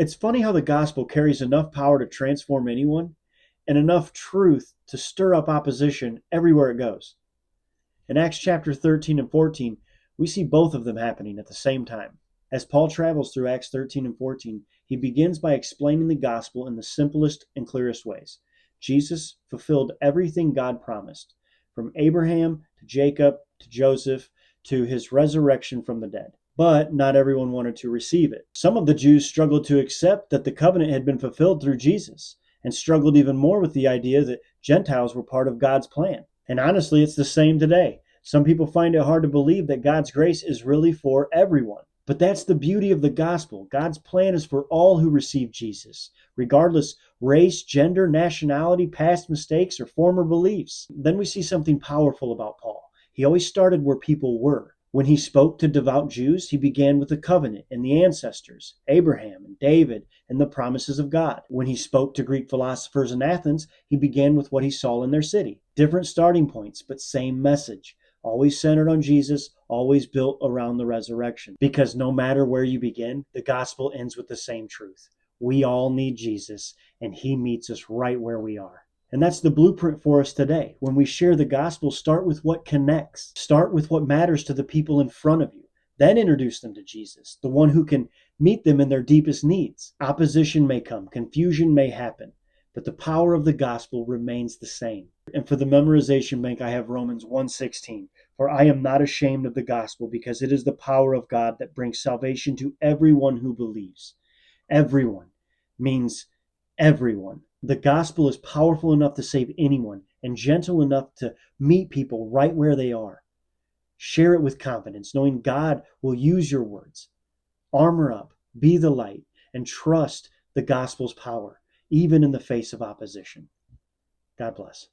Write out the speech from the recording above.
It's funny how the gospel carries enough power to transform anyone and enough truth to stir up opposition everywhere it goes. In Acts chapter 13 and 14, we see both of them happening at the same time. As Paul travels through Acts 13 and 14, he begins by explaining the gospel in the simplest and clearest ways. Jesus fulfilled everything God promised, from Abraham to Jacob to Joseph to his resurrection from the dead. But not everyone wanted to receive it. Some of the Jews struggled to accept that the covenant had been fulfilled through Jesus, and struggled even more with the idea that Gentiles were part of God's plan. And honestly, it's the same today. Some people find it hard to believe that God's grace is really for everyone. But that's the beauty of the gospel. God's plan is for all who receive Jesus, regardless race, gender, nationality, past mistakes, or former beliefs. Then we see something powerful about Paul. He always started where people were. When he spoke to devout Jews, he began with the covenant and the ancestors, Abraham and David, and the promises of God. When he spoke to Greek philosophers in Athens, he began with what he saw in their city. Different starting points, but same message. Always centered on Jesus, always built around the resurrection. Because no matter where you begin, the gospel ends with the same truth. We all need Jesus, and he meets us right where we are. And that's the blueprint for us today. When we share the gospel, start with what connects. Start with what matters to the people in front of you. Then introduce them to Jesus, the one who can meet them in their deepest needs. Opposition may come, confusion may happen, but the power of the gospel remains the same. And for the memorization bank, I have Romans 1:16. For I am not ashamed of the gospel, because it is the power of God that brings salvation to everyone who believes. Everyone means everyone. The gospel is powerful enough to save anyone and gentle enough to meet people right where they are. Share it with confidence, knowing God will use your words. Armor up, be the light, and trust the gospel's power, even in the face of opposition. God bless.